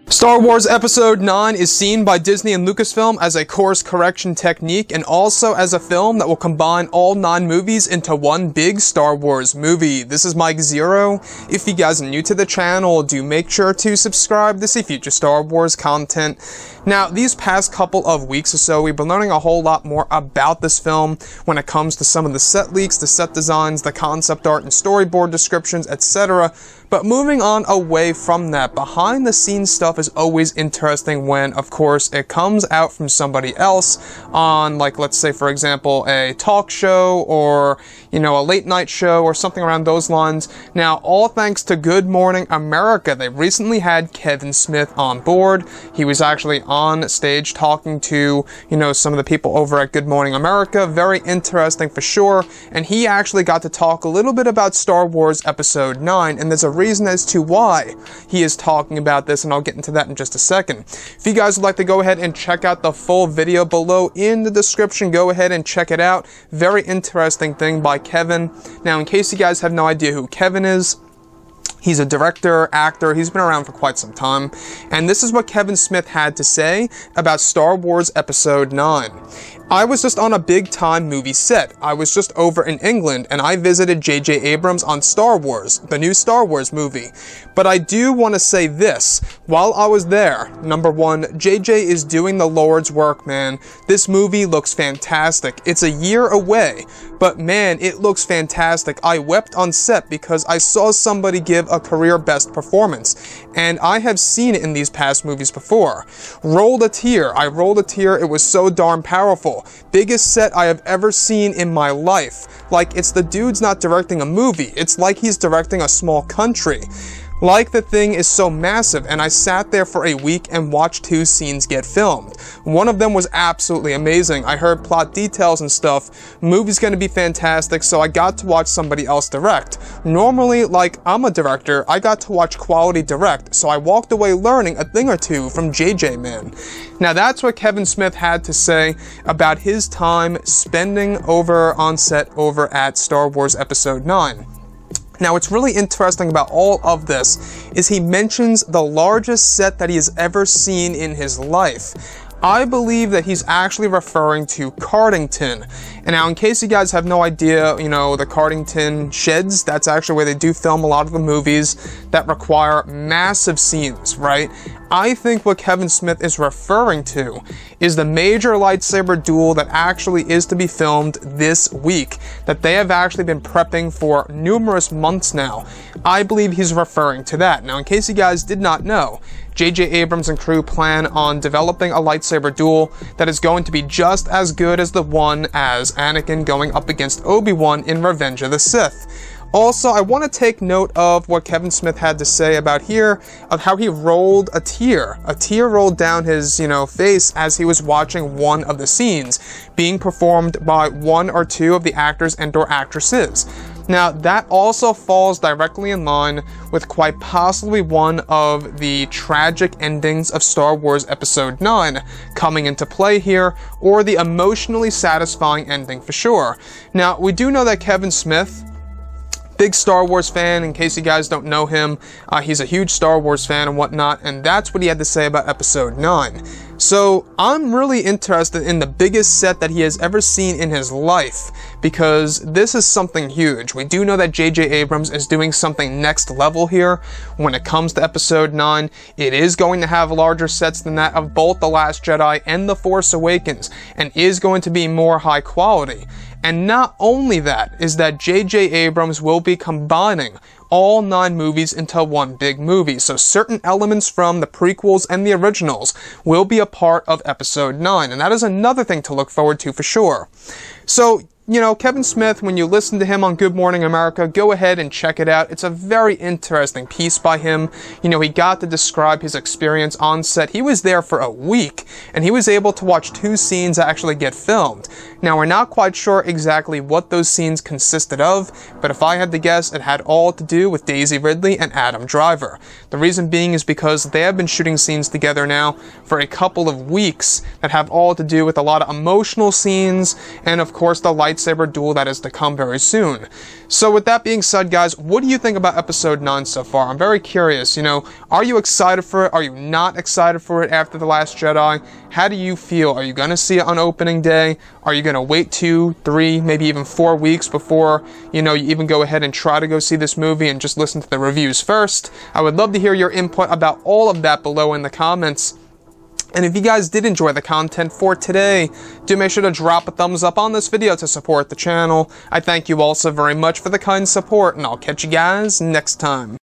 Star Wars Episode 9 is seen by Disney and Lucasfilm as a course correction technique and also as a film that will combine all 9 movies into one big Star Wars movie. This is Mike Zero. If you guys are new to the channel, do make sure to subscribe to see future Star Wars content. Now, these past couple of weeks or so, we've been learning a whole lot more about this film when it comes to some of the set leaks, the set designs, the concept art and storyboard descriptions, etc. But moving on away from that, behind the scenes stuff is always interesting when, of course, it comes out from somebody else on, like, let's say, for example, a talk show or, you know, a late night show or something around those lines. Now, all thanks to Good Morning America, they recently had Kevin Smith on board. He was actually on stage talking to, you know, some of the people over at Good Morning America. Very interesting for sure. And he actually got to talk a little bit about Star Wars Episode 9, and there's a reason as to why he is talking about this, and I'll get into that in just a second. If you guys would like to go ahead and check out the full video below in the description, go ahead and check it out. Very interesting thing by Kevin. Now, in case you guys have no idea who Kevin is, he's a director, actor, he's been around for quite some time, and this is what Kevin Smith had to say about Star Wars Episode 9. I was just on a big-time movie set. I was just over in England, and I visited J.J. Abrams on Star Wars, the new Star Wars movie. But I do want to say this. While I was there, number one, J.J. is doing the Lord's work, man. This movie looks fantastic. It's a year away, but man, it looks fantastic. I wept on set because I saw somebody give a career best performance, and I have seen it in these past movies before. Rolled a tear. I rolled a tear. It was so darn powerful. Biggest set I have ever seen in my life. Like, it's the dude's not directing a movie. It's like he's directing a small country. Like, the thing is so massive, and I sat there for a week and watched 2 scenes get filmed. One of them was absolutely amazing. I heard plot details and stuff. Movie's gonna be fantastic, so I got to watch somebody else direct. Normally, like, I'm a director, I got to watch quality direct, so I walked away learning a thing or two from JJ, man. Now, that's what Kevin Smith had to say about his time spending over on set over at Star Wars Episode 9. Now, what's really interesting about all of this is he mentions the largest set that he has ever seen in his life. I believe that he's actually referring to Cardington. And now, in case you guys have no idea, you know, the Cardington sheds, that's actually where they do film a lot of the movies that require massive scenes, right? I think what Kevin Smith is referring to is the major lightsaber duel that actually is to be filmed this week, that they have actually been prepping for numerous months now. I believe he's referring to that. Now, in case you guys did not know, J.J. Abrams and crew plan on developing a lightsaber duel that is going to be just as good as the one as Anakin going up against Obi-Wan in Revenge of the Sith. Also, I want to take note of what Kevin Smith had to say about here, of how he rolled a tear. A tear rolled down his, you know, face as he was watching one of the scenes being performed by 1 or 2 of the actors and/or actresses. Now, that also falls directly in line with quite possibly one of the tragic endings of Star Wars Episode 9 coming into play here, or the emotionally satisfying ending for sure. Now, we do know that Kevin Smith, big Star Wars fan, in case you guys don't know him, he's a huge Star Wars fan and whatnot, and that's what he had to say about Episode 9. So, I'm really interested in the biggest set that he has ever seen in his life, because this is something huge. We do know that J.J. Abrams is doing something next level here when it comes to Episode 9. It is going to have larger sets than that of both The Last Jedi and The Force Awakens, and is going to be more high quality. And not only that, is that J.J. Abrams will be combining all 9 movies into one big movie. So certain elements from the prequels and the originals will be a part of Episode 9. And that is another thing to look forward to for sure. So, you know, Kevin Smith, when you listen to him on Good Morning America, go ahead and check it out. It's a very interesting piece by him. You know, he got to describe his experience on set. He was there for a week, and he was able to watch 2 scenes actually get filmed. Now, we're not quite sure exactly what those scenes consisted of, but if I had to guess, it had all to do with Daisy Ridley and Adam Driver. The reason being is because they have been shooting scenes together now for a couple of weeks that have all to do with a lot of emotional scenes, and of course the light lightsaber duel that is to come very soon. So with that being said, guys, what do you think about episode 9 so far? I'm very curious, you know, are you excited for it? Are you not excited for it after The Last Jedi? How do you feel? Are you going to see it on opening day? Are you going to wait 2, 3, maybe even 4 weeks before, you know, you even go ahead and try to go see this movie and just listen to the reviews first? I would love to hear your input about all of that below in the comments. And if you guys did enjoy the content for today, do make sure to drop a thumbs up on this video to support the channel. I thank you all so very much for the kind support, and I'll catch you guys next time.